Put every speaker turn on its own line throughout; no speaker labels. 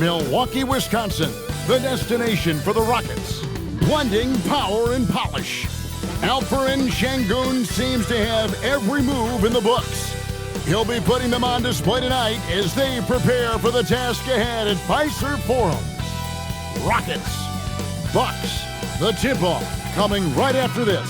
Milwaukee, Wisconsin, the destination for the Rockets. Blending power and polish, Alperen Şengün seems to have every move in the books. He'll be putting them on display tonight as they prepare for the task ahead at Fiserv Forum. Rockets, Bucks, the tip-off coming right after this.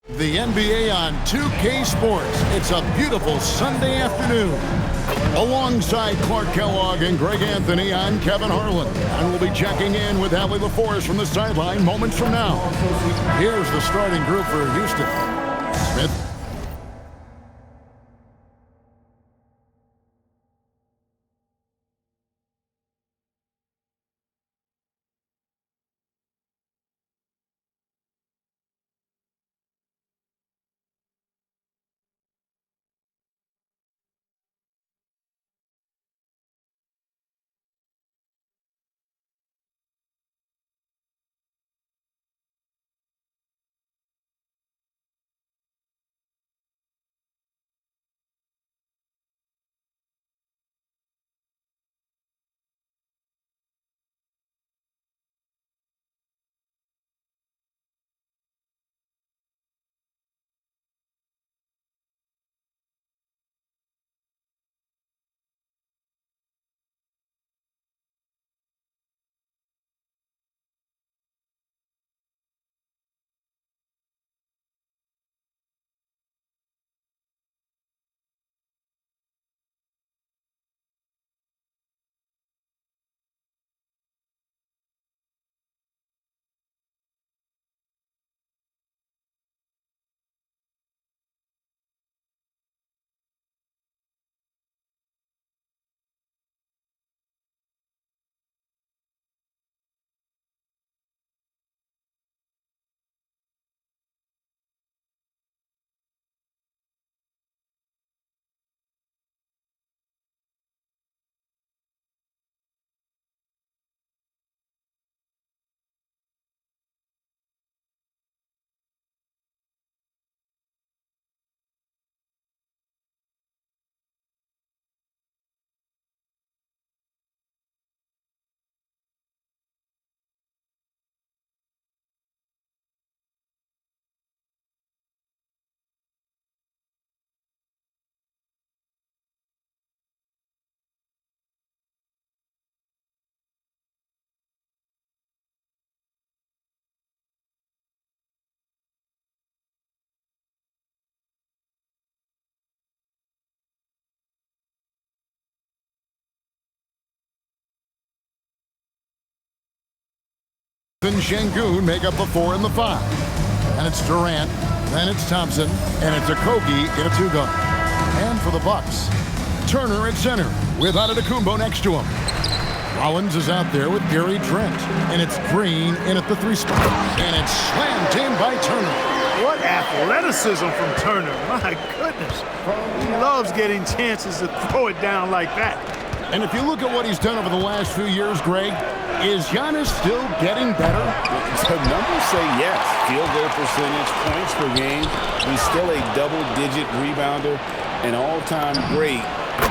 The NBA on 2K Sports. It's a beautiful Sunday afternoon. Alongside Clark Kellogg and Greg Anthony, I'm Kevin Harlan. And we'll be checking in with Allie LaForce from the sideline moments from now. Here's the starting group for Houston. Smith. And Şengün make up the 4 and the 5. And it's Durant, then it's Thompson, and it's Okogie in a 2-guard. And for the Bucks, Turner at center with Antetokounmpo next to him. Rollins is out there with Gary Trent, and it's Green in at the 3 spot. And it's slammed in by Turner.
What athleticism from Turner. My goodness. He loves getting chances to throw it down like that.
And if you look at what he's done over the last few years, Greg, is Giannis still getting better?
The numbers say yes. Field goal percentage, points per game. He's still a double-digit rebounder, an all-time great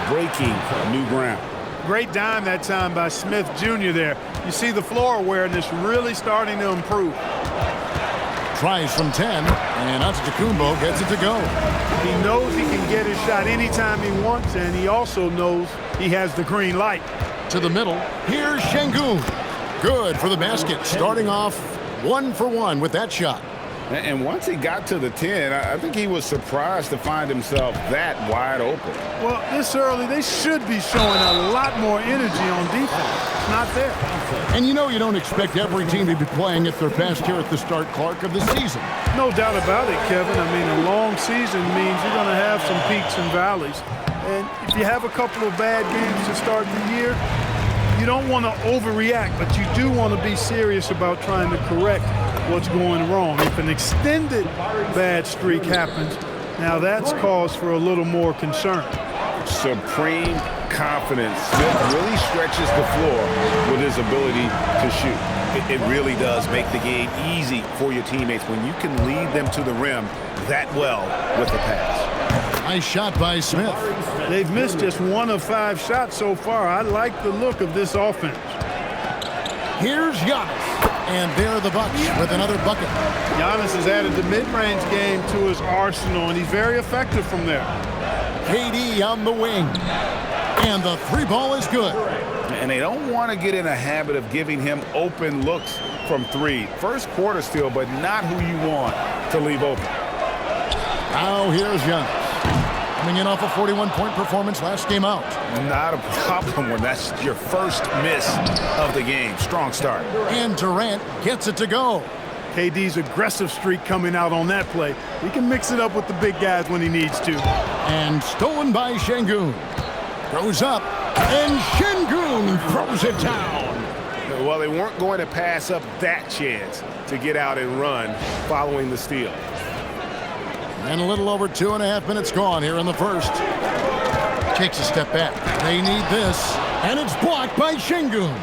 breaking new ground.
Great dime that time by Smith Jr. there. You see the floor awareness really starting to improve.
Tries from 10, and Antetokounmpo gets it to go.
He knows he can get his shot anytime he wants, and he also knows he has the green light.
To the middle, here's Şengün. Good for the basket, starting off 1 for 1 with that shot.
And once he got to the 10, I think he was surprised to find himself that wide open.
Well, this early, they should be showing a lot more energy on defense. It's not there.
And you know you don't expect every team to be playing at their best here at the start, Clark, of the season.
No doubt about it, Kevin. I mean, a long season means you're going to have some peaks and valleys. And if you have a couple of bad games to start the year, you don't want to overreact, but you do want to be serious about trying to correct what's going wrong. If an extended bad streak happens, now that's cause for a little more concern.
Supreme confidence. Smith really stretches the floor with his ability to shoot.
It really does make the game easy for your teammates when you can lead them to the rim that well with the pass.
Nice shot by Smith.
They've missed just 1 of 5 shots so far. I like the look of this offense.
Here's Giannis. And there are the Bucks with another bucket.
Giannis has added the mid-range game to his arsenal, and he's very effective from there.
KD on the wing. And the 3 ball is good.
And they don't want to get in a habit of giving him open looks from 3. First quarter still, but not who you want to leave open.
Now here's Giannis. Coming in off a 41-point performance last game out.
Not a problem when that's your first miss of the game. Strong start.
And Durant gets it to go.
KD's aggressive streak coming out on that play. He can mix it up with the big guys when he needs to.
And stolen by Şengün. Goes up, and Şengün throws it down.
Well, they weren't going to pass up that chance to get out and run following the steal.
And a little over 2.5 minutes gone here in the first. Takes a step back. They need this, and it's blocked by Şengün.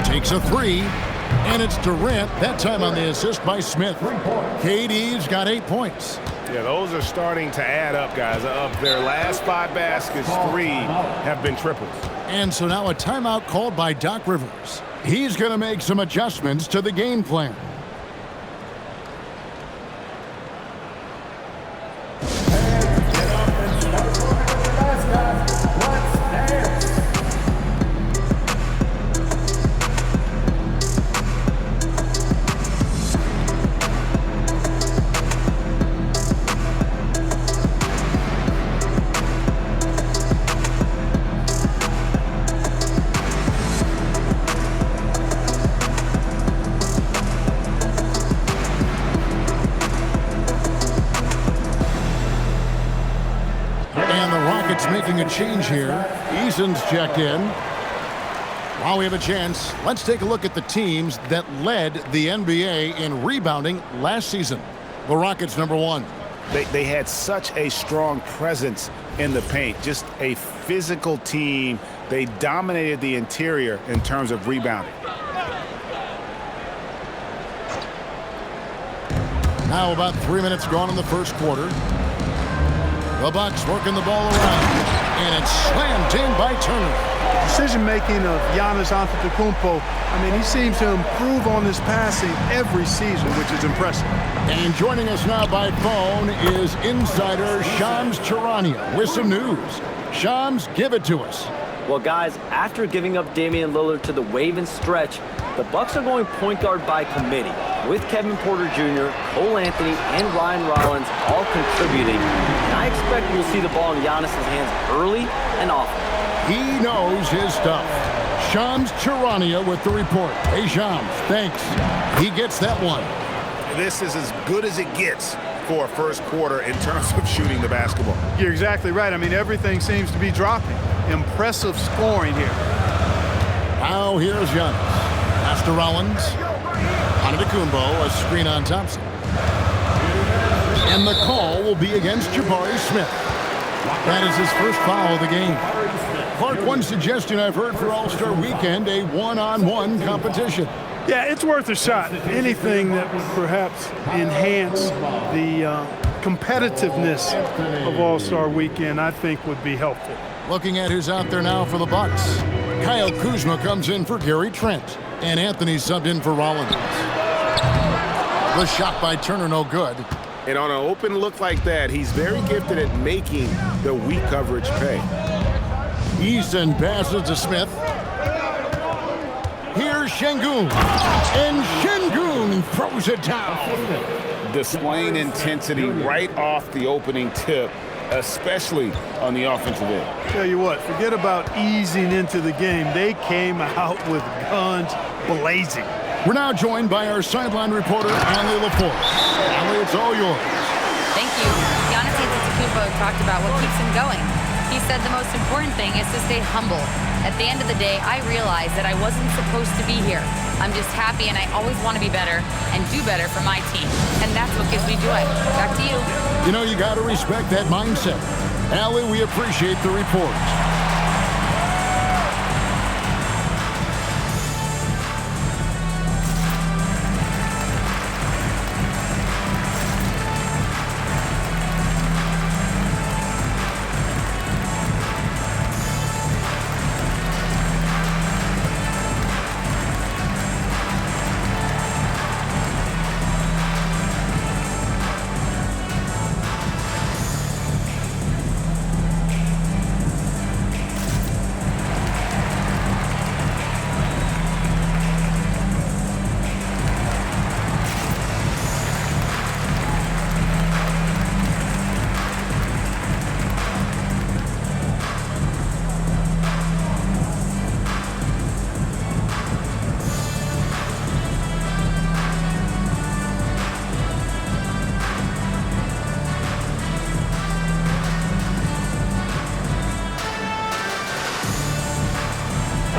Takes a 3, and it's Durant, that time on the assist by Smith. KD's got 8 points.
Yeah, those are starting to add up, guys. Of their last 5 baskets, 3 have been triples.
And so now a timeout called by Doc Rivers. He's going to make some adjustments to the game plan. Making a change here. Eason's checked in. While we have a chance, let's take a look at the teams that led the NBA in rebounding last season. The Rockets, number 1.
They had such a strong presence in the paint. Just a physical team. They dominated the interior in terms of rebounding.
Now about 3 minutes gone in the first quarter. The Bucks working the ball around, and it's slammed in by Turner.
Decision-making of Giannis Antetokounmpo, I mean, he seems to improve on his passing every season, which is impressive.
And joining us now by phone is insider Shams Charania with some news. Shams, give it to us.
Well, guys, after giving up Damian Lillard to the wave and stretch, the Bucks are going point guard by committee, with Kevin Porter Jr., Cole Anthony, and Ryan Rollins all contributing. And I expect we'll see the ball in Giannis' hands early and often.
He knows his stuff. Shams Charania with the report. Hey, Shams, thanks. He gets that one.
This is as good as it gets for a first quarter in terms of shooting the basketball.
You're exactly right. I mean, everything seems to be dropping. Impressive scoring here.
Now here's Giannis. Pass to Rollins. Antetokounmpo, a screen on Thompson. And the call will be against Jabari Smith. That is his first foul of the game. Clark, one suggestion I've heard for All-Star Weekend, a one-on-one competition.
Yeah, it's worth a shot. Anything that would perhaps enhance the competitiveness of All-Star Weekend, I think would be helpful.
Looking at who's out there now for the Bucks. Kyle Kuzma comes in for Gary Trent. And Anthony subbed in for Rollins. The shot by Turner, no good.
And on an open look like that, he's very gifted at making the weak coverage pay.
Easton passes to Smith. Here's Şengün. And Şengün throws it down.
Displaying intensity right off the opening tip, especially on the offensive end.
Tell you what, forget about easing into the game. They came out with guns blazing.
We're now joined by our sideline reporter, Allie LaForce. Allie, it's all yours.
Thank you. Giannis Antetokounmpo talked about what keeps him going. He said the most important thing is to stay humble. At the end of the day, I realized that I wasn't supposed to be here. I'm just happy, and I always want to be better and do better for my team. And that's what gives me joy. Back to you.
You know, you got to respect that mindset. Allie, we appreciate the report.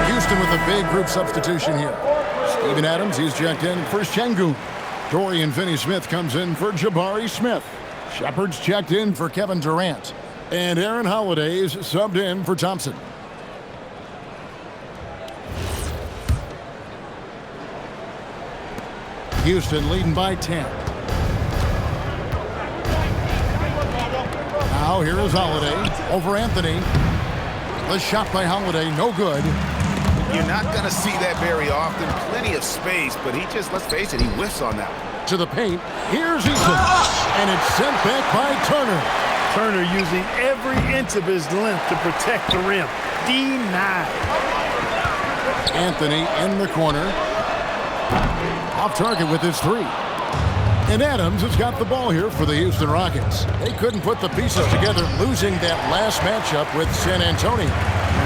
Houston with a big group substitution here. Steven Adams, he's checked in for Şengün. Dorian Finney-Smith comes in for Jabari Smith. Shepard's checked in for Kevin Durant. And Aaron Holiday's subbed in for Thompson. Houston leading by 10. Now here is Holiday over Anthony. The shot by Holiday, no good.
You're not going to see that very often. Plenty of space, but he just, let's face it, he whiffs on that one.
To the paint. Here's Eason. And it's sent back by Turner.
Turner using every inch of his length to protect the rim. D9.
Anthony in the corner. Off target with his three. And Adams has got the ball here for the Houston Rockets. They couldn't put the pieces together, losing that last matchup with San Antonio.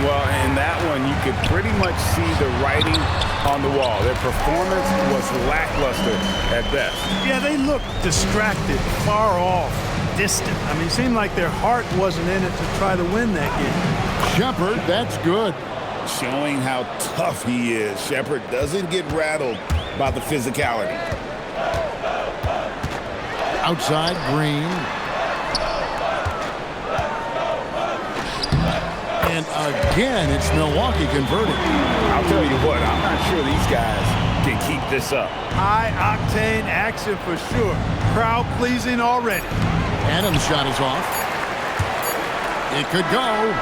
Well, in that one, you could pretty much see the writing on the wall. Their performance was lackluster at best.
Yeah, they looked distracted, far off, distant. I mean, it seemed like their heart wasn't in it to try to win that game.
Shepard, that's good.
Showing how tough he is. Shepard doesn't get rattled by the physicality.
Outside, Green. And again, it's Milwaukee converting.
I'll tell you what, I'm not sure these guys can keep this up.
High-octane action for sure. Crowd-pleasing already.
Adams' shot is off. It could go.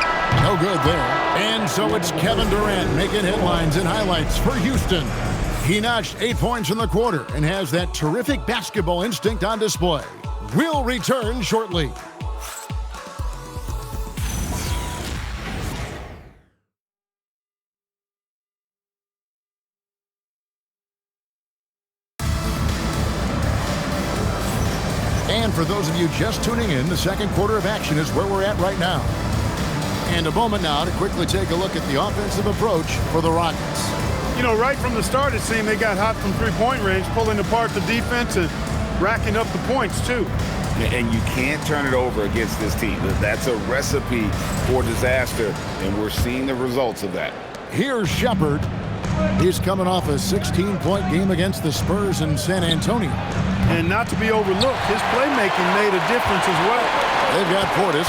No good there. And so it's Kevin Durant making headlines and highlights for Houston. He notched 8 points in the quarter and has that terrific basketball instinct on display. We'll return shortly. And for those of you just tuning in, the second quarter of action is where we're at right now. And a moment now to quickly take a look at the offensive approach for the Rockets.
You know, right from the start, it seemed they got hot from three-point range, pulling apart the defense and racking up the points, too.
And you can't turn it over against this team. That's a recipe for disaster, and we're seeing the results of that.
Here's Shepard. He's coming off a 16-point game against the Spurs in San Antonio.
And not to be overlooked, his playmaking made a difference as well.
They've got Portis.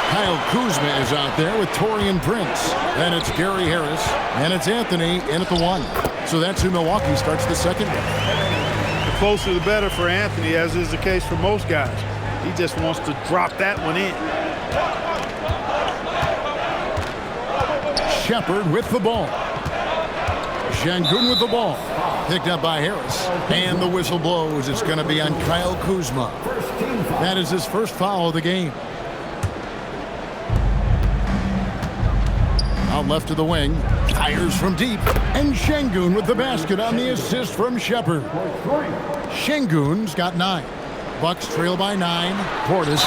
Kyle Kuzma is out there with Taurean Prince. Then it's Gary Harris. And it's Anthony in at the 1. So that's who Milwaukee starts the second game.
The closer the better for Anthony, as is the case for most guys. He just wants to drop that one in.
Shepard with the ball. Şengün with the ball. Picked up by Harris. And the whistle blows. It's going to be on Kyle Kuzma. That is his first foul of the game. Out left to the wing. Fires from deep. And Şengün with the basket on the assist from Shepard. Şengün's got 9. Bucks trail by 9. Portis.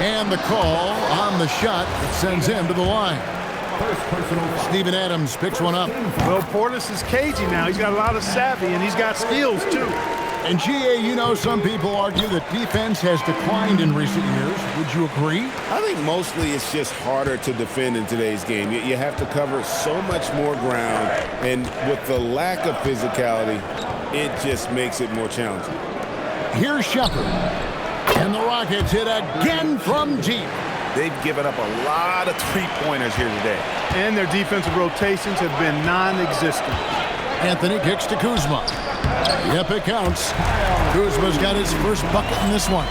And the call on the shot that sends him to the line. Steven Adams picks one up.
Well, Portis is cagey now. He's got a lot of savvy, and he's got skills, too.
And GA, you know, some people argue that defense has declined in recent years. Would you agree?
I think mostly it's just harder to defend in today's game. You have to cover so much more ground, and with the lack of physicality, it just makes it more challenging.
Here's Shepard. And the Rockets hit again from deep.
They've given up a lot of three-pointers here today.
And their defensive rotations have been non-existent.
Anthony kicks to Kuzma. Yep, it counts. Kuzma's got his first bucket in this one.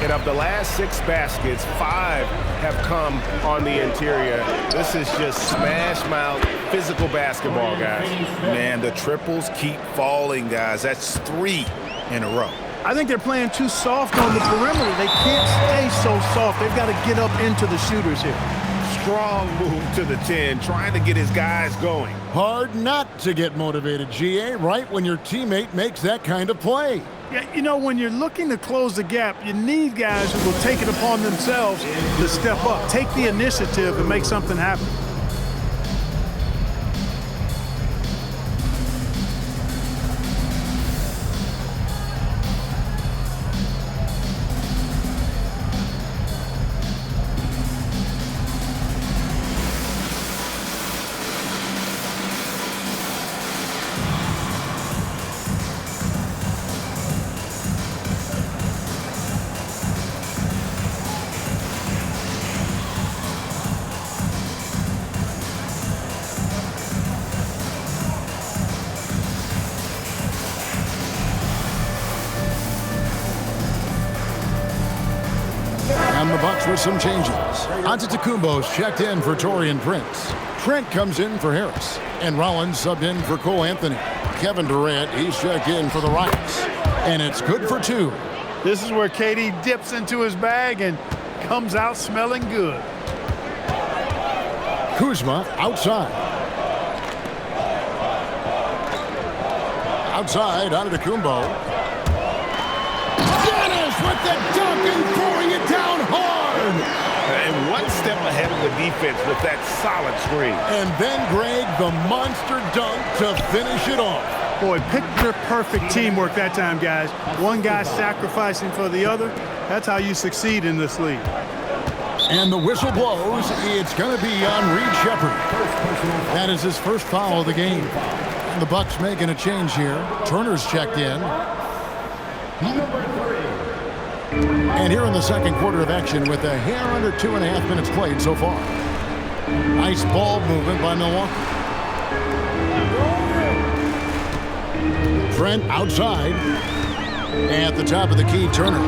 And of the last 6 baskets, 5 have come on the interior. This is just smash mouth, physical basketball, guys. Man, the triples keep falling, guys. That's 3 in a row.
I think they're playing too soft on the perimeter. They can't stay so soft. They've got to get up into the shooters here.
Strong move to the 10, trying to get his guys going.
Hard not to get motivated, GA, right when your teammate makes that kind of play.
Yeah, you know, when you're looking to close the gap, you need guys who will take it upon themselves to step up, take the initiative, and make something happen.
And the Bucks with some changes. Antetokounmpo's checked in for Taurean Prince. Trent comes in for Harris. And Rollins subbed in for Cole Anthony. Kevin Durant, he's checked in for the Rockets. And it's good for 2.
This is where KD dips into his bag and comes out smelling good.
Kuzma outside. Outside, Antetokounmpo. Giannis with the dunk and throwing it down hard.
And one step ahead of the defense with that solid screen.
And then, Greg, the monster dunk to finish it off.
Boy, picture-perfect teamwork that time, guys. One guy sacrificing for the other. That's how you succeed in this league.
And the whistle blows. It's going to be on Reed Shepard. That is his first foul of the game. And the Bucks making a change here. Turner's checked in. And here in the second quarter of action with a hair under 2.5 minutes played so far. Nice ball movement by Milwaukee. Trent outside. At the top of the key, Turner.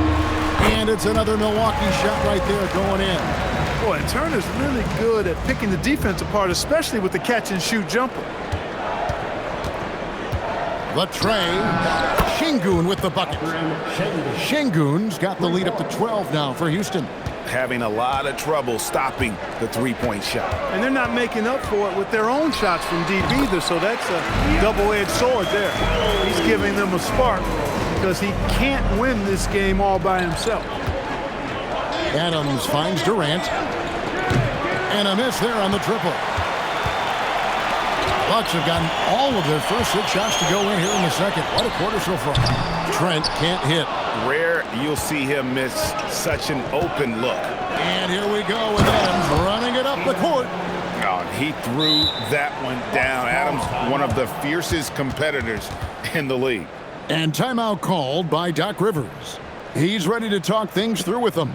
And it's another Milwaukee shot right there going in.
Boy, Turner's really good at picking the defense apart, especially with the catch-and-shoot jumper.
Latrey. Şengün with the bucket. Şengün's got the lead up to 12 now for Houston.
Having a lot of trouble stopping the three-point shot.
And they're not making up for it with their own shots from deep either, so that's a double-edged sword there. He's giving them a spark because he can't win this game all by himself.
Adams finds Durant. And a miss there on the triple. Bucks have gotten all of their first 6 shots to go in here in the second. What a quarter so far. Trent can't hit.
Rare you'll see him miss such an open look.
And here we go with Adams running it up the court.
Oh, he threw that one down. Adams, one of the fiercest competitors in the league.
And timeout called by Doc Rivers. He's ready to talk things through with them.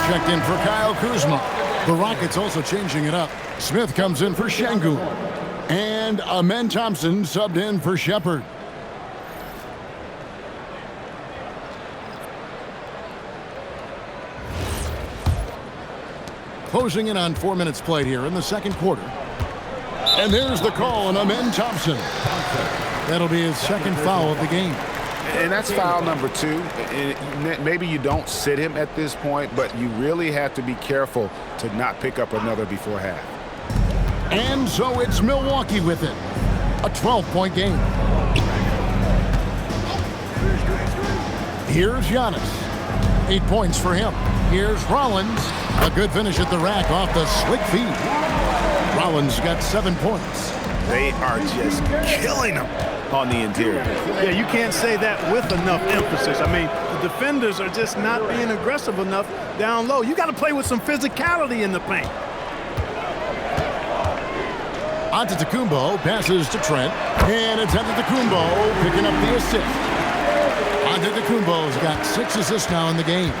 checked in for Kyle Kuzma. The Rockets also changing it up. Smith comes in for Şengün. And Amen Thompson subbed in for Shepard. Closing in on 4 minutes played here in the second quarter. And there's the call on Amen Thompson. That'll be his second foul of the game.
And that's foul number 2. And maybe you don't sit him at this point, but you really have to be careful to not pick up another before half.
And so it's Milwaukee with it. A 12-point game. Here's Giannis. 8 points for him. Here's Rollins. A good finish at the rack off the slick feed. Rollins got 7 points.
They are just killing them on the interior.
Yeah, you can't say that with enough emphasis. I mean, the defenders are just not being aggressive enough down low. You got to play with some physicality in the paint.
Antetokounmpo passes to Trent, and it's Antetokounmpo picking up the assist. Antetokounmpo's got 6 assists now in the game.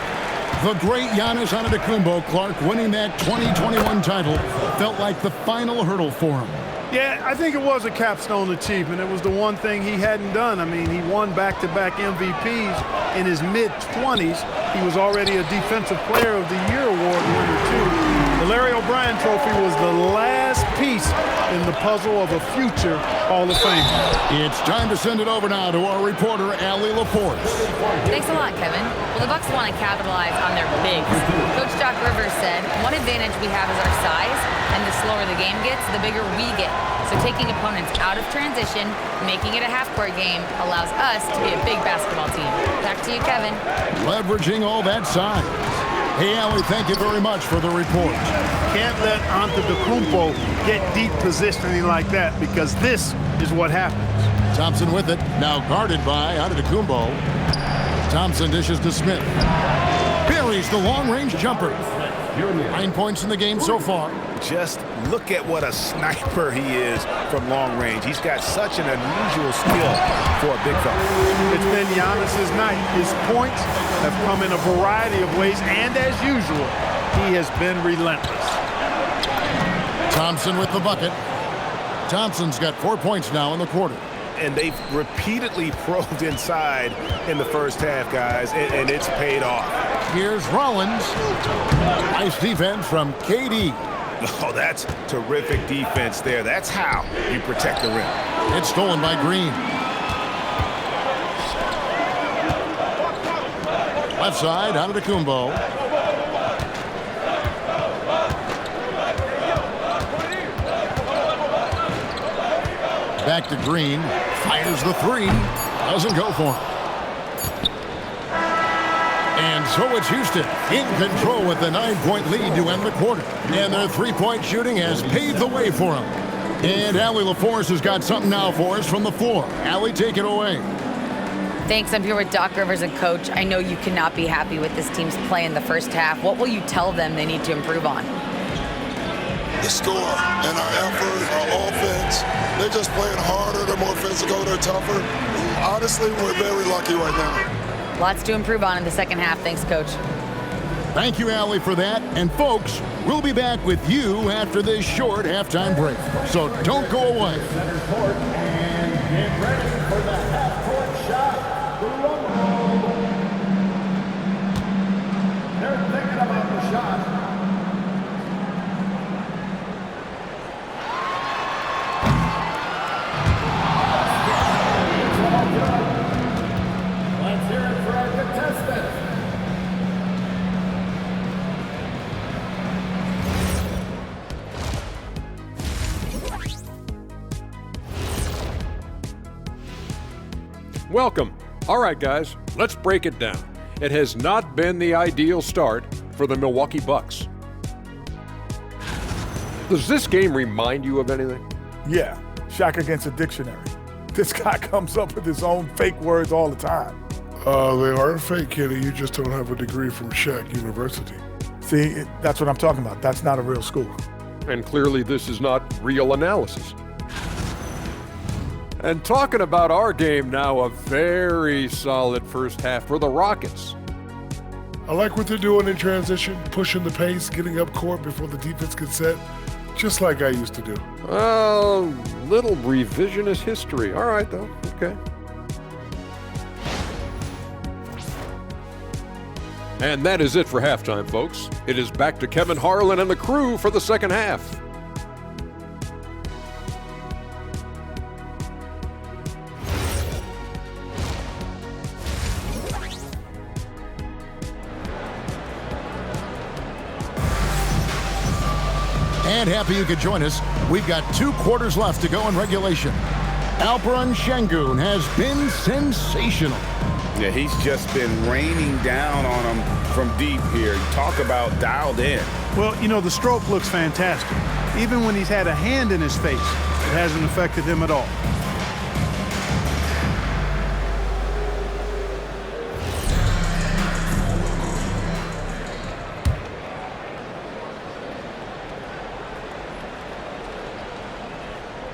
The great Giannis Antetokounmpo, Clark, winning that 2021 title felt like the final hurdle for him.
Yeah, I think it was a capstone achievement. It was the one thing he hadn't done. I mean, he won back-to-back MVPs in his mid-20s. He was already a Defensive Player of the Year award winner, too. The Larry O'Brien Trophy was the last piece in the puzzle of a future Hall of Fame.
It's time to send it over now to our reporter, Allie LaForce.
Thanks a lot, Kevin. Well, the Bucks want to capitalize on their bigs. Coach Doc Rivers said, one advantage we have is our size, and the slower the game gets, the bigger we get. So taking opponents out of transition, making it a half-court game, allows us to be a big basketball team. Back to you, Kevin.
Leveraging all that size. Hey, Allie, thank you very much for the report.
Can't let Antetokounmpo get deep positioning like that, because this is what happens.
Thompson with it, now guarded by Antetokounmpo. Thompson dishes to Smith. Buries the long-range jumper. 9 points in the game so far.
Just look at what a sniper he is from long range. He's got such an unusual skill for a big fella.
It's been Giannis's night. His points have come in a variety of ways, and as usual, he has been relentless.
Thompson with the bucket. Thompson's got 4 points now in the quarter.
And they've repeatedly probed inside in the first half, guys, and it's paid off.
Here's Rollins. Nice defense from KD.
Oh, that's terrific defense there. That's how you protect the rim.
It's stolen by Green. Left side, Antetokounmpo. Back to Green. Fires the 3. Doesn't go for him. And so it's Houston in control with the 9-point lead to end the quarter. And their 3-point shooting has paved the way for them. And Allie LaForce has got something now for us from the floor. Allie, take it away.
Thanks. I'm here with Doc Rivers and Coach. I know you cannot be happy with this team's play in the first half. What will you tell them they need to improve on?
The score and our effort, our offense. They're just playing harder. They're more physical. They're tougher. Honestly, we're very lucky right now.
Lots to improve on in the second half. Thanks, Coach.
Thank you, Allie, for that. And folks, we'll be back with you after this short halftime break. So don't go away.
Center court and get ready for the half-court shot. They're thinking about the shot. Let's hear it for our contestant.
Welcome. All right, guys, let's break it down. It has not been the ideal start for the Milwaukee Bucks. Does this game remind you of anything?
Yeah, Shaq against a dictionary. This guy comes up with his own fake words all the time.
They are fake, Kenny. You just don't have a degree from Shaq University.
See, that's what I'm talking about. That's not a real school.
And clearly this is not real analysis. And talking about our game now, a very solid first half for the Rockets.
I like what they're doing in transition, pushing the pace, getting up court before the defense gets set, just like I used to do.
Little revisionist history. All right, though. Okay. And that is it for halftime, folks. It is back to Kevin Harlan and the crew for the second half.
And happy you could join us. We've got 2 quarters left to go in regulation. Alperen Şengün has been sensational.
Yeah, he's just been raining down on him from deep here. Talk about dialed in.
Well, you know, the stroke looks fantastic. Even when he's had a hand in his face, it hasn't affected him at all.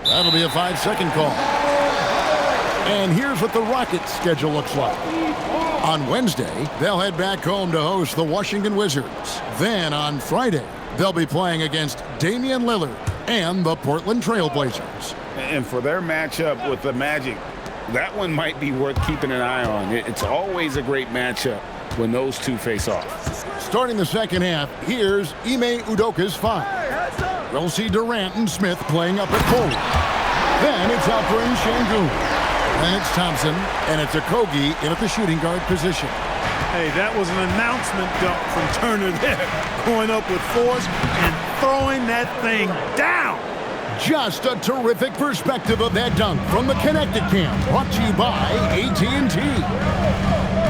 That'll be a 5-second call. And here's what the Rockets' schedule looks like. On Wednesday, they'll head back home to host the Washington Wizards. Then on Friday, they'll be playing against Damian Lillard and the Portland Trail Blazers.
And for their matchup with the Magic, that one might be worth keeping an eye on. It's always a great matchup when those two face off.
Starting the second half, here's Ime Udoka's 5. We'll see Durant and Smith playing up at forward. Then it's Alperen Şengün. Then it's Thompson, and it's Okogie in at the shooting guard position.
Hey, that was an announcement dunk from Turner there. Going up with force and throwing that thing down.
Just a terrific perspective of that dunk from the Connected Cam, brought to you by AT&T.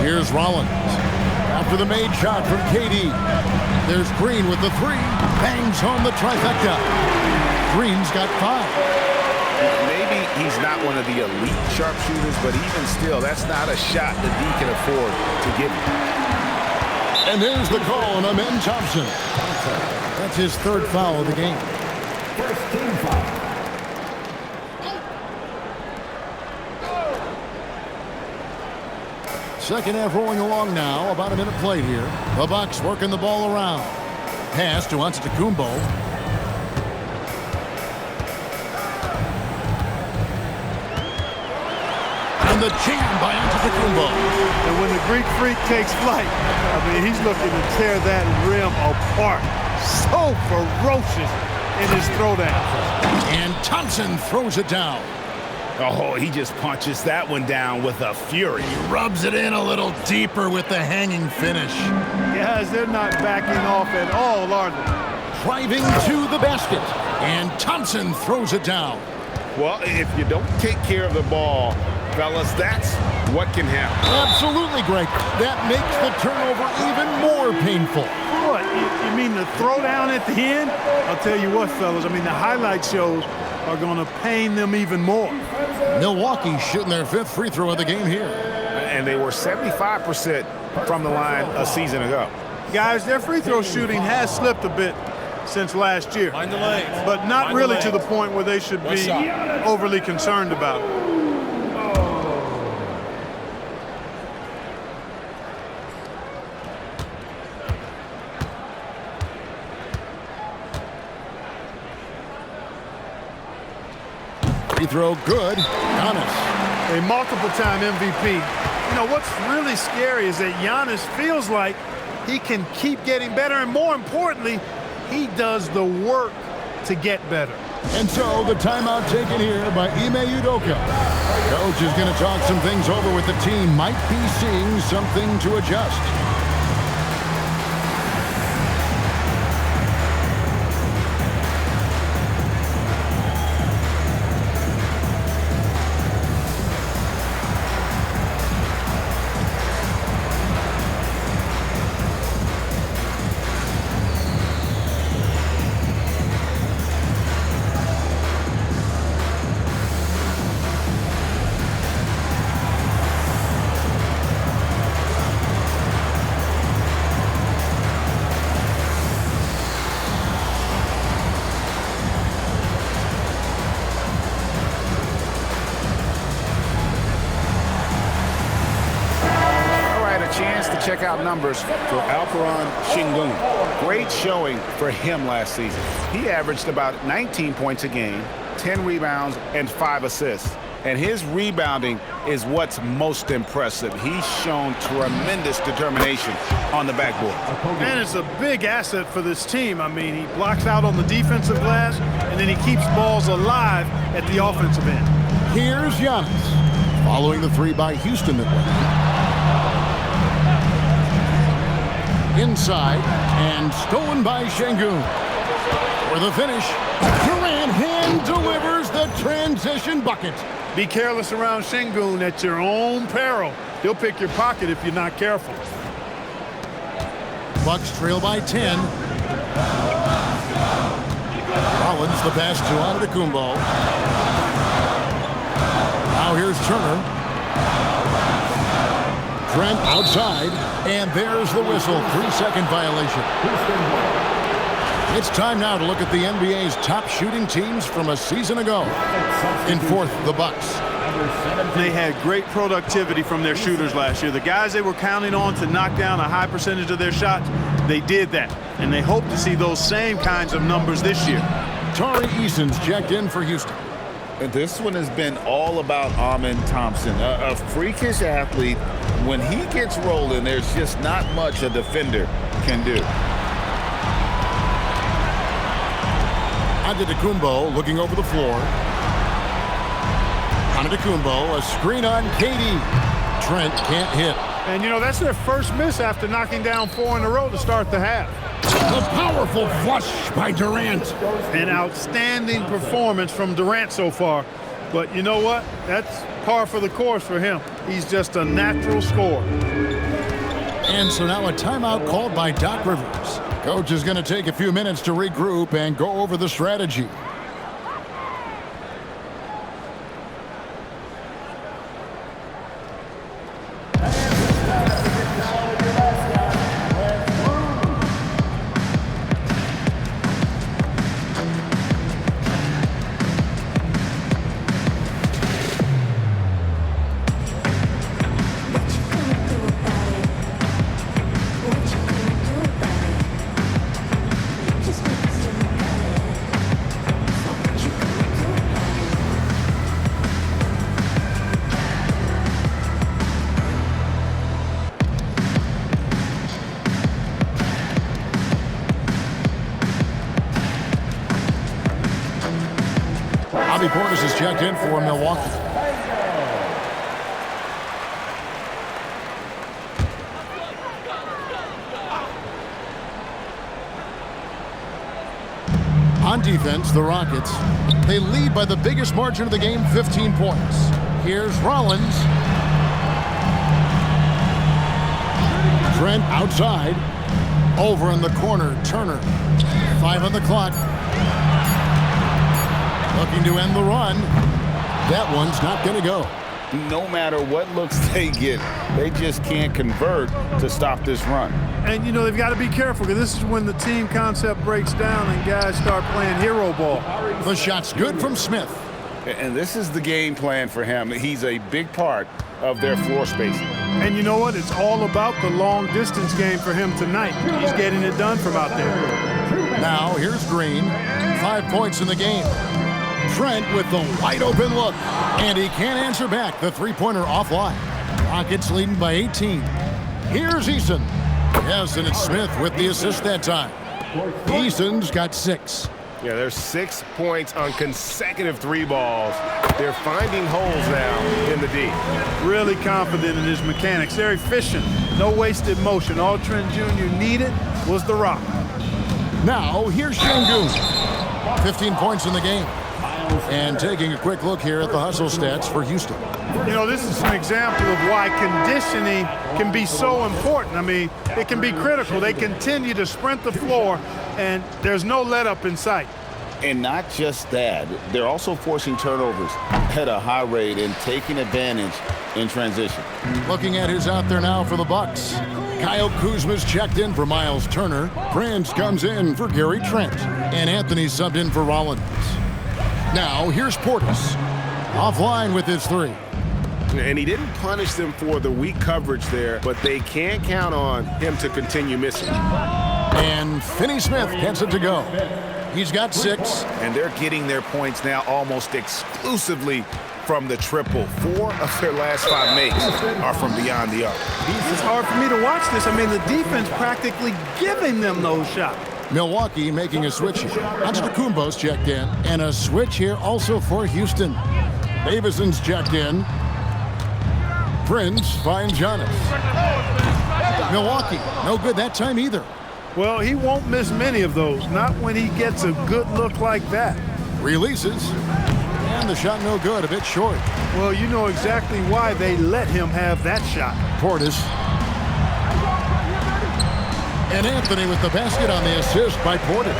Here's Rollins. After the made shot from KD. There's Green with the 3. Bangs home the trifecta. Green's got 5.
Maybe he's not one of the elite sharpshooters, but even still, that's not a shot that he can afford to give him.
And there's the call on Amen Thompson. That's his 3rd foul of the game.
First team foul.
Second half rolling along now. About a minute played here. The Bucks working the ball around. Pass to Antetokounmpo. And the jam by Antetokounmpo.
And when the Greek Freak takes flight, I mean, he's looking to tear that rim apart. So ferocious in his throwdown.
And Thompson throws it down.
Oh, he just punches that one down with a fury.
He rubs it in a little deeper with the hanging finish.
Guys, they're not backing off at all, are they?
Driving to the basket. And Thompson throws it down.
Well, if you don't take care of the ball, fellas, that's what can happen.
Absolutely, Greg. That makes the turnover even more painful.
What, you mean the throwdown at the end? I'll tell you what, fellas, I mean, the highlight shows are going to pain them even more.
Milwaukee shooting their 5th free throw of the game here.
And they were 75% from the line a season ago.
Guys, their free throw shooting has slipped a bit since last year.
Mind the lane.
But not really to the point where they should be overly concerned about it.
Free throw good. Giannis.
A multiple-time MVP. You know, what's really scary is that Giannis feels like he can keep getting better, and more importantly, he does the work to get better.
And so the timeout taken here by Ime Udoka. Coach is going to talk some things over with the team. Might be seeing something to adjust.
check out numbers for Alperen Sengun.
Great showing for him last season. He averaged about 19 points a game, 10 rebounds, and 5 assists. And his rebounding is what's most impressive. He's shown tremendous determination on the backboard.
And it's a big asset for this team. I mean, he blocks out on the defensive glass, and then he keeps balls alive at the offensive end.
Here's Giannis, following the three by Houston that way. Inside, and stolen by Sengun. For the finish, Durant hand delivers the transition bucket.
Be careless around Sengun at your own peril. He'll pick your pocket if you're not careful.
Bucks trail by 10. Rollins the pass to Antetokounmpo. Now here's Turner. Trent outside, and there's the whistle. 3-second violation. It's time now to look at the NBA's top shooting teams from a season ago. In fourth, the Bucks.
They had great productivity from their shooters last year. The guys they were counting on to knock down a high percentage of their shots, they did that. And they hope to see those same kinds of numbers this year.
Tari Eason's checked in for Houston.
This one has been all about Amen Thompson, a freakish athlete. When he gets rolling, there's just not much a defender can do.
Antetokounmpo looking over the floor. Antetokounmpo, a screen on Katie. Trent can't hit.
And, you know, that's their first miss after knocking down 4 in a row to start the half.
The powerful flush by Durant.
An outstanding performance from Durant so far. But you know what? That's par for the course for him. He's just a natural scorer.
And so now a timeout called by Doc Rivers. Coach is going to take a few minutes to regroup and go over the strategy. Portis is checked in for Milwaukee. On defense, the Rockets, they lead by the biggest margin of the game, 15 points. Here's Rollins. Trent outside. Over in the corner, Turner. 5 on the clock. Looking to end the run. That one's not going to go.
No matter what looks they get, they just can't convert to stop this run.
And, you know, they've got to be careful because this is when the team concept breaks down and guys start playing hero ball.
The shot's good from Smith.
And this is the game plan for him. He's a big part of their floor spacing.
And you know what? It's all about the long-distance game for him tonight. He's getting it done from out there.
Now, here's Green. 5 points in the game. Trent with the wide-open look. And he can't answer back. The three-pointer offline. Rockets leading by 18. Here's Eason. Yes, and it's Smith with the assist that time. Eason's got 6.
Yeah, there's 6 points on consecutive 3 balls. They're finding holes now in the D.
Really confident in his mechanics. They're efficient. No wasted motion. All Trent Jr. needed was the rock.
Now, here's Sengun. 15 points in the game. And taking a quick look here at the hustle stats for Houston.
You know, this is an example of why conditioning can be so important. I mean, it can be critical. They continue to sprint the floor, and there's no let-up in sight.
And not just that, they're also forcing turnovers at a high rate and taking advantage in transition.
Looking at who's out there now for the Bucks. Kyle Kuzma's checked in for Miles Turner. Prince comes in for Gary Trent. And Anthony subbed in for Rollins. Now, here's Portis. Offline with his 3.
And he didn't punish them for the weak coverage there, but they can't count on him to continue missing.
And Finney Smith gets it to go. He's got 6.
And they're getting their points now almost exclusively from the triple. 4 of their last 5 makes are from beyond the arc.
It's hard for me to watch this. I mean, the defense practically giving them those shots.
Milwaukee making a switch here. Antetokounmpo's checked in. And a switch here also for Houston. Davison's checked in. Prince finds Giannis. Milwaukee, no good that time either.
Well, he won't miss many of those. Not when he gets a good look like that.
Releases. And the shot no good, a bit short.
Well, you know exactly why they let him have that shot.
Portis. And Anthony with the basket on the assist by Portis.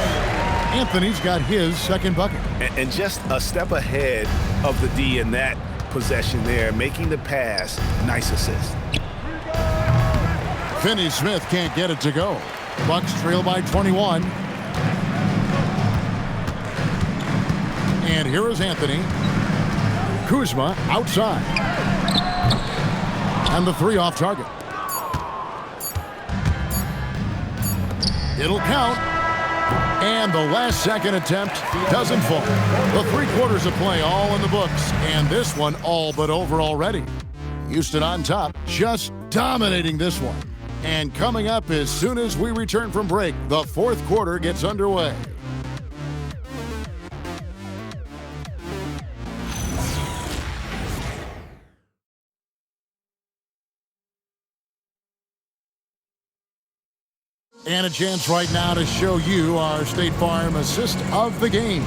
Anthony's got his second bucket.
And just a step ahead of the D in that possession there, making the pass. Nice assist.
Finney Smith can't get it to go. Bucks trail by 21. And here is Anthony. Kuzma outside. And the 3 off target. It'll count. And the last second attempt doesn't fall. The 3 quarters of play all in the books. And this one all but over already. Houston on top, just dominating this one. And coming up as soon as we return from break, the 4th quarter gets underway. And a chance right now to show you our State Farm assist of the game.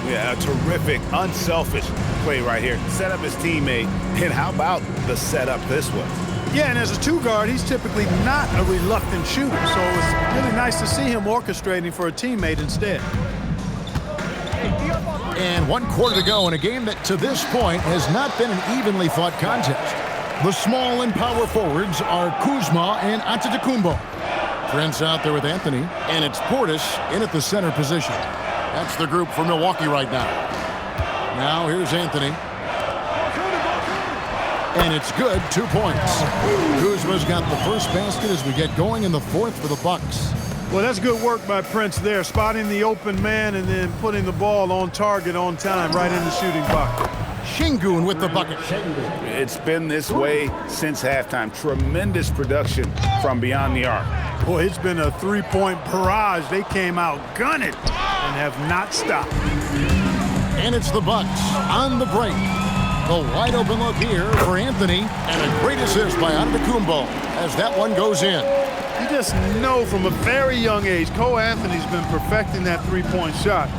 Yeah, a terrific, unselfish play right here. Set up his teammate, and how about the setup this was?
Yeah, and as a 2-guard, he's typically not a reluctant shooter, so it's really nice to see him orchestrating for a teammate instead.
And 1 quarter to go in a game that to this point has not been an evenly fought contest. The small and power forwards are Kuzma and Antetokounmpo. Prince out there with Anthony, and it's Portis in at the center position. That's the group for Milwaukee right now. Now here's Anthony. And it's good, 2 points. Kuzma's got the first basket as we get going in the 4th for the Bucks.
Well, that's good work by Prince there, spotting the open man and then putting the ball on target on time right in the shooting pocket.
Şengün with the bucket.
It's been this way since halftime. Tremendous production from beyond the arc.
Boy, it's been a 3-point barrage. They came out gunning and have not stopped.
And it's the Bucks on the break. The wide open look here for Anthony, and a great assist by Antetokounmpo as that one goes in.
You just know from a very young age, Cole Anthony's been perfecting that 3-point shot.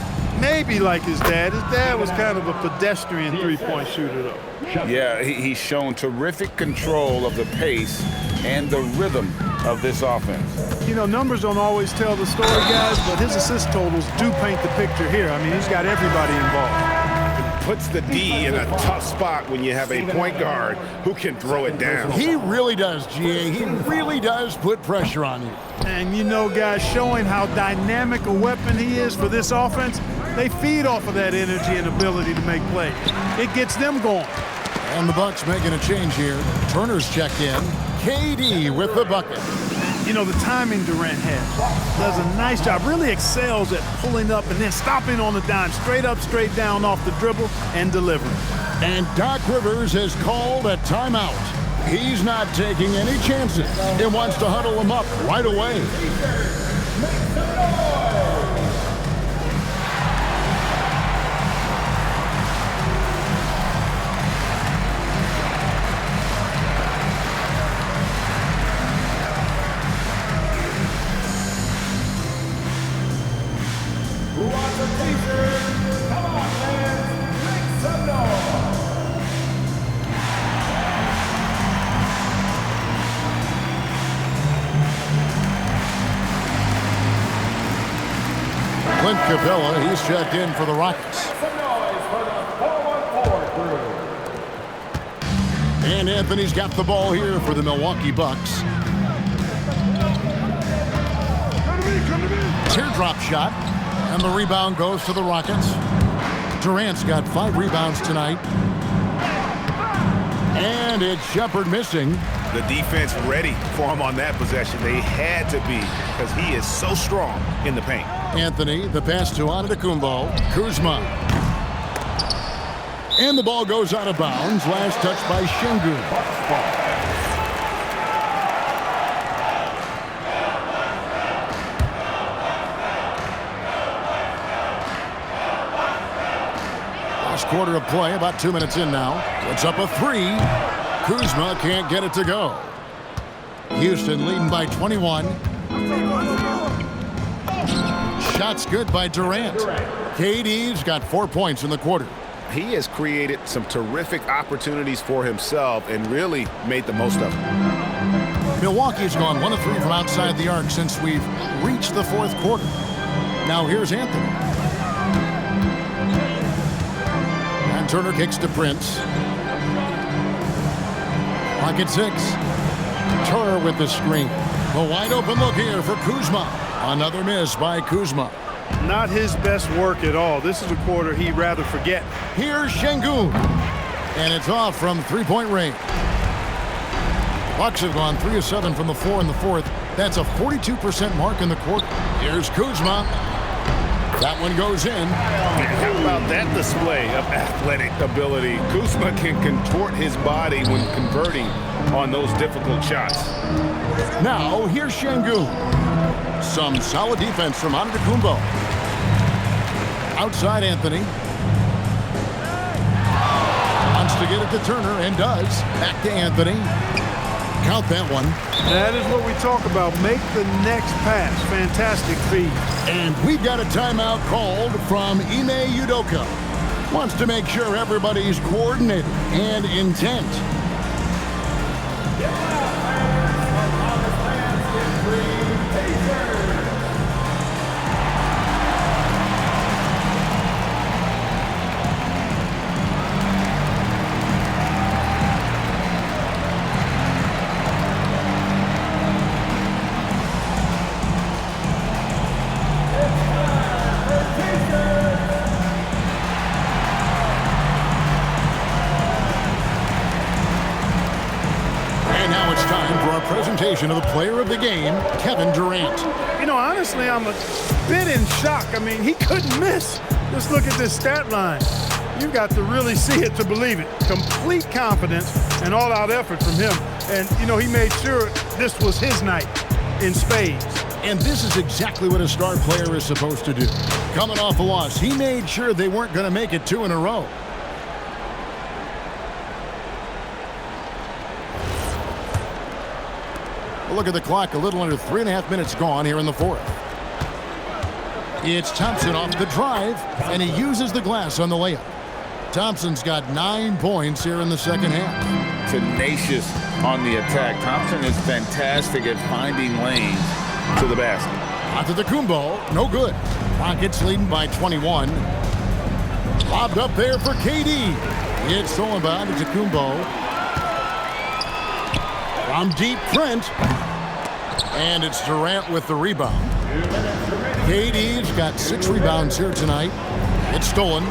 Maybe like his dad. His dad was kind of a pedestrian 3-point shooter, though.
Yeah, he's shown terrific control of the pace and the rhythm of this offense.
You know, numbers don't always tell the story, guys, but his assist totals do paint the picture here. I mean, he's got everybody involved.
Puts the D in a tough spot when you have a point guard who can throw it down.
He really does, GA. He really does put pressure on you.
And you know, guys, showing how dynamic a weapon he is for this offense, they feed off of that energy and ability to make plays. It gets them going.
And the Bucks making a change here. Turner's checked in. KD with the bucket.
You know, the timing Durant has. Does a nice job. Really excels at pulling up and then stopping on the dime. Straight up, straight down off the dribble and delivering.
And Doc Rivers has called a timeout. He's not taking any chances. He wants to huddle him up right away. Clint Capella, he's checked in for the Rockets. And Anthony's got the ball here for the Milwaukee Bucks. Teardrop shot, and the rebound goes to the Rockets. Durant's got 5 rebounds tonight. And it's Shepard missing.
The defense ready for him on that possession. They had to be because he is so strong in the paint.
Anthony, the pass to Antetokounmpo. Kuzma. And the ball goes out of bounds. Last touch by Şengün. Last quarter of play, about 2 minutes in now. Puts up a three. Kuzma can't get it to go. Houston leading by 21. Shots good by Durant. KD's got 4 points in the quarter.
He has created some terrific opportunities for himself and really made the most of them.
Milwaukee's gone 1 of 3 from outside the arc since we've reached the fourth quarter. Now here's Anthony. And Turner kicks to Prince. Clock at 6. Turner with the screen. A wide open look here for Kuzma. Another miss by Kuzma.
Not his best work at all. This is a quarter he'd rather forget.
Here's Şengün. And it's off from three-point range. The Bucks have gone 3 of 7 from the floor in the fourth. That's a 42% mark in the quarter. Here's Kuzma. That one goes in.
How about that display of athletic ability? Kuzma can contort his body when converting on those difficult shots.
Now, here's Şengün. Some solid defense from Antetokounmpo. Outside Anthony. Wants to get it to Turner and does. Back to Anthony. Count that one.
That is what we talk about. Make the next pass. Fantastic feed.
And we've got a timeout called from Ime Udoka. Wants to make sure everybody's coordinated and intent. Presentation of the player of the game, Kevin Durant.
You know, honestly, I'm a bit in shock. I mean, he couldn't miss. Just look at this stat line. You've got to really see it to believe it. Complete confidence and all-out effort from him. And, you know, he made sure this was his night in spades.
And this is exactly what a star player is supposed to do. Coming off a loss, he made sure they weren't going to make it 2 in a row. Look at the clock, a little under 3.5 minutes gone here in the fourth. It's Thompson off the drive, and he uses the glass on the layup. Thompson's got 9 points here in the second half.
Tenacious on the attack. Thompson is fantastic at finding lanes to the basket.
Antetokounmpo, no good. Rockets leading by 21. Lobbed up there for KD. It's stolen by Antetokounmpo. From deep, Trent. And it's Durant with the rebound. KD's got 6 rebounds here tonight. It's stolen.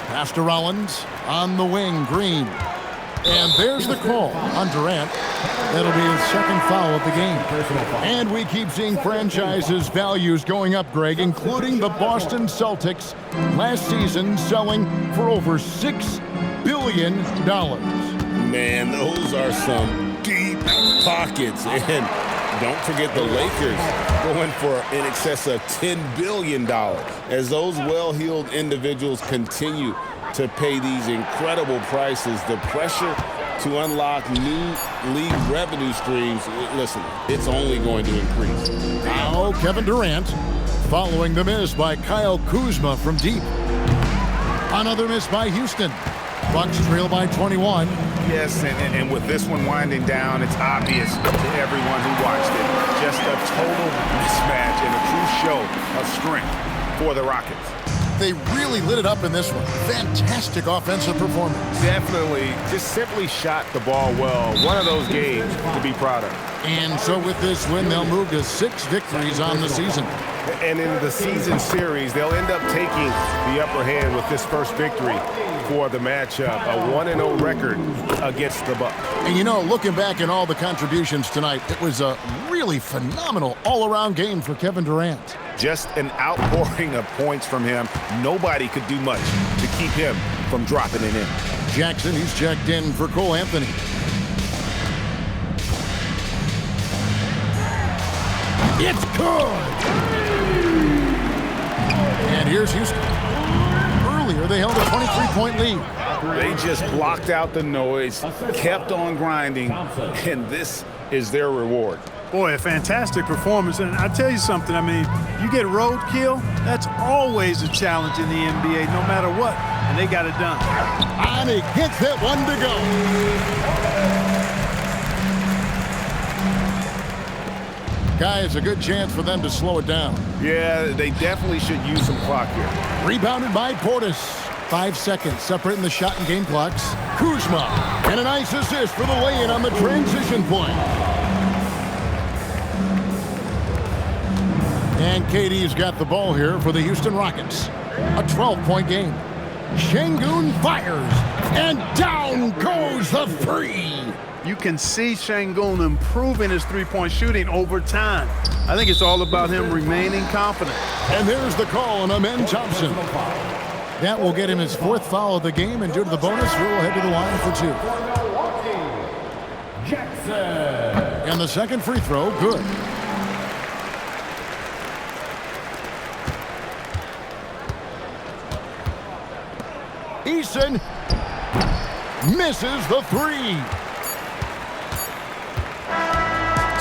Pass to Rollins on the wing, Green. And there's the call on Durant. That'll be his second foul of the game. And we keep seeing franchises' values going up, Greg, including the Boston Celtics last season selling for over $6 billion.
Man, those are some deep pockets. And don't forget the Lakers going for in excess of $10 billion as those well-heeled individuals continue to pay these incredible prices. The pressure to unlock new league revenue streams, listen, it's only going to increase.
Now Kevin Durant following the miss by Kyle Kuzma from deep. Another miss by Houston. Bucks trail by 21.
Yes, and with this one winding down, it's obvious to everyone who watched it. Just a total mismatch and a true show of strength for the Rockets.
They really lit it up in this one. Fantastic offensive performance.
Definitely just simply shot the ball well. One of those games to be proud of.
And so with this win, they'll move to 6 victories on the season.
And in the season series, they'll end up taking the upper hand with this first victory for the matchup, a 1-0 record against the Bucks.
And you know, looking back at all the contributions tonight, it was a really phenomenal all-around game for Kevin Durant.
Just an outpouring of points from him. Nobody could do much to keep him from dropping it in.
Jackson, he's checked in for Cole Anthony. It's good! And here's Houston. Earlier, they held a 23-point lead.
They just blocked out the noise, kept on grinding, and this is their reward.
Boy, a fantastic performance. And I'll tell you something, I mean, you get roadkill, that's always a challenge in the NBA, no matter what, and they got it done.
And he gets that one to go. Guys, a good chance for them to slow it down.
Yeah, they definitely should use some clock here.
Rebounded by Portis. 5 seconds separating the shot and game clocks. Kuzma, and a nice assist for the lay-in on the transition point. And KD's got the ball here for the Houston Rockets. A 12-point game. Şengün fires, and down goes the three.
You can see Şengün improving his three-point shooting over time. I think it's all about him remaining confident.
And there's the call on Amen Thompson. That will get him his 4th foul of the game, and due to the bonus, Rule will head to the line for 2. Jackson. And the second free throw, good. Eason misses the three.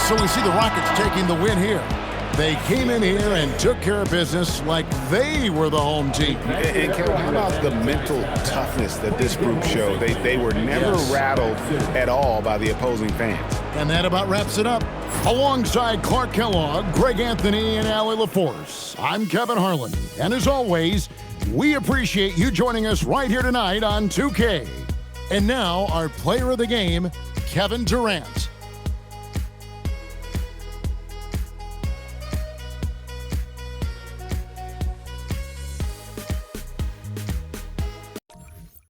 So we see the Rockets taking the win here. They came in here and took care of business like they were the home team.
And Kevin, how about the mental toughness that this group showed? They were never rattled at all by the opposing fans.
And that about wraps it up. Alongside Clark Kellogg, Greg Anthony, and Allie LaForce, I'm Kevin Harlan. And as always, we appreciate you joining us right here tonight on 2K. And now, our player of the game, Kevin Durant.